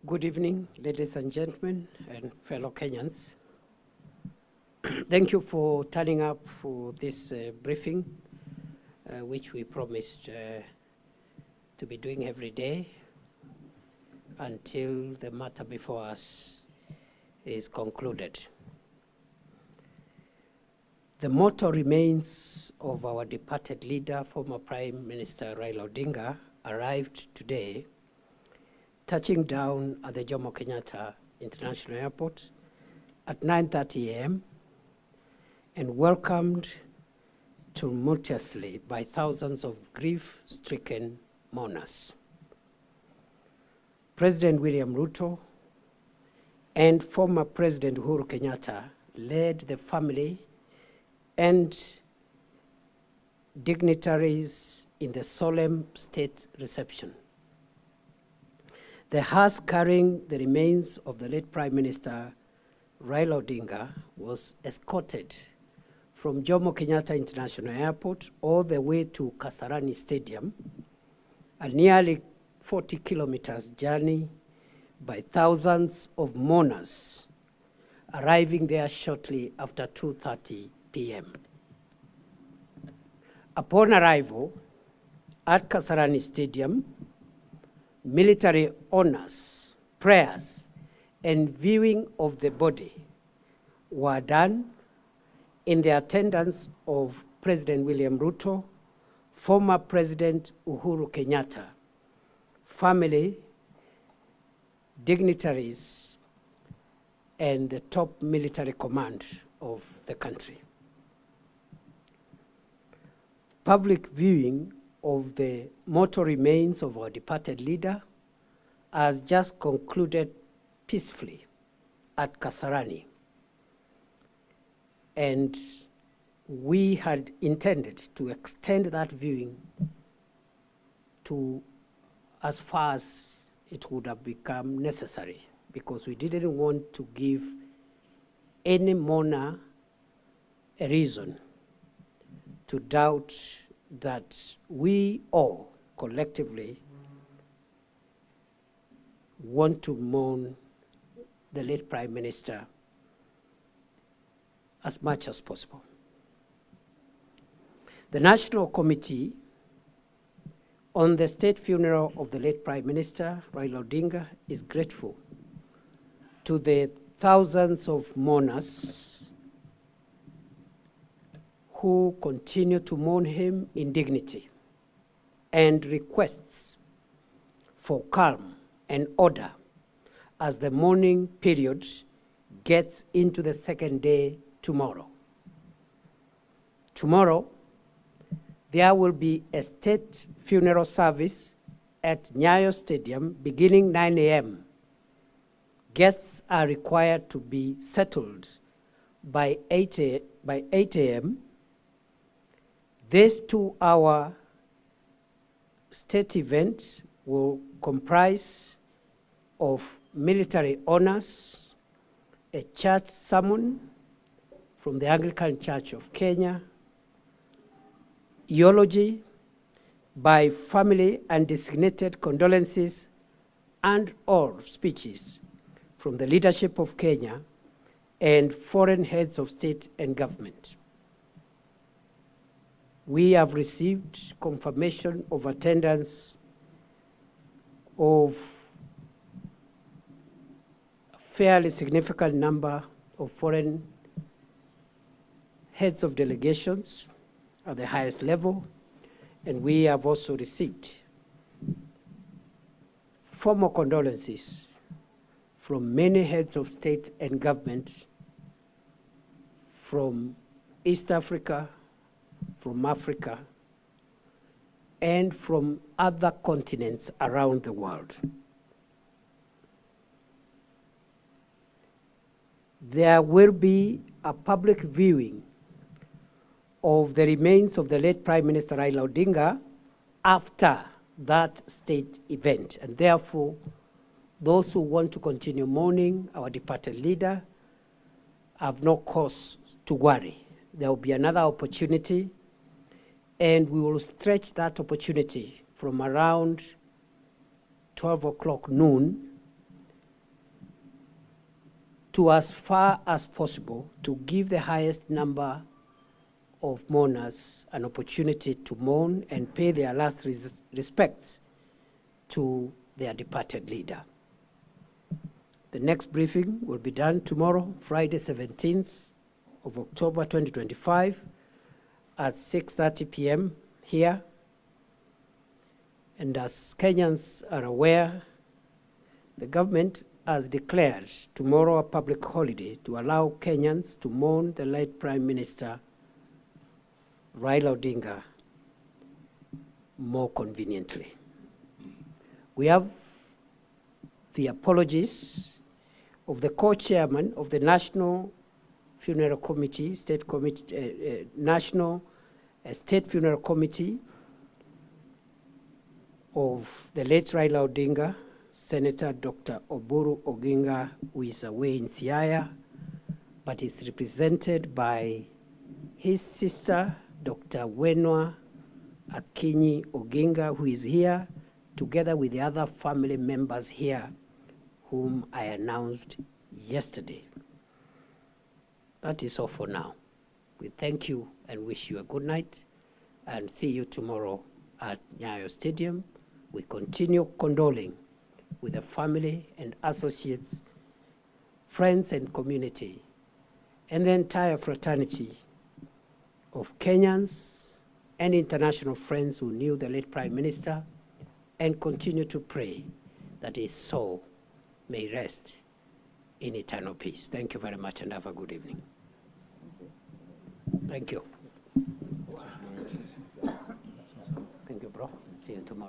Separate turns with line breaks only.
Good evening, ladies and gentlemen, and fellow Kenyans. Thank you for turning up for this briefing, which we promised to be doing every day until the matter before us is concluded. The mortal remains of our departed leader, former Prime Minister Raila Odinga, arrived today, touching down at the Jomo Kenyatta International Airport at 9:30 a.m. and welcomed tumultuously by thousands of grief-stricken mourners. President William Ruto and former President Uhuru Kenyatta led the family and dignitaries in the solemn state reception. The hearse carrying the remains of the late Prime Minister Raila Odinga was escorted from Jomo Kenyatta International Airport all the way to Kasarani Stadium, a nearly 40 kilometers journey by thousands of mourners, arriving there shortly after 2:30 p.m. Upon arrival at Kasarani Stadium, military honors, prayers, and viewing of the body were done in the attendance of President William Ruto, former President Uhuru Kenyatta, family, dignitaries, and the top military command of the country. Public viewing of the mortal remains of our departed leader has just concluded peacefully at Kasarani. And we had intended to extend that viewing to as far as it would have become necessary, because we didn't want to give any mourner a reason to doubt that we all collectively want to mourn the late Prime Minister as much as possible. The National Committee on the state funeral of the late Prime Minister Raila Odinga is grateful to the thousands of mourners who continue to mourn him in dignity, and requests for calm and order as the mourning period gets into the second day tomorrow. Tomorrow, there will be a state funeral service at Nyayo Stadium beginning 9 a.m. Guests are required to be settled by 8 a.m. This 2-hour state event will comprise of military honors, a church sermon from the Anglican Church of Kenya, eulogy by family and designated condolences, and or speeches from the leadership of Kenya and foreign heads of state and government. We have received confirmation of attendance of a fairly significant number of foreign heads of delegations at the highest level, and we have also received formal condolences from many heads of state and government from East Africa, from Africa, and from other continents around the world. There will be a public viewing of the remains of the late Prime Minister Raila Odinga after that state event, and therefore those who want to continue mourning our departed leader have no cause to worry. There will be another opportunity, and we will stretch that opportunity from around 12 o'clock noon to, as far as possible, to give the highest number of mourners an opportunity to mourn and pay their last respects to their departed leader. The next briefing will be done tomorrow, Friday 17th of October 2025 at 6:30 p.m. here. And as Kenyans are aware, the government has declared tomorrow a public holiday to allow Kenyans to mourn the late Prime Minister Raila Odinga more conveniently. We have the apologies of the co-chairman of the National Funeral Committee, National State Funeral Committee of the late Raila Odinga, Senator Dr. Oburu Oginga, who is away in Siaya, but is represented by his sister, Dr. Wenwa Akinyi Oginga, who is here, together with the other family members here, whom I announced yesterday. That is all for now. We thank you and wish you a good night, and see you tomorrow at Nyayo Stadium. We continue condoling with the family and associates, friends and community, and the entire fraternity of Kenyans and international friends who knew the late Prime Minister, and continue to pray that his soul may rest in eternal peace. Thank you very much and have a good evening. Thank you. Thank you, bro. See you tomorrow.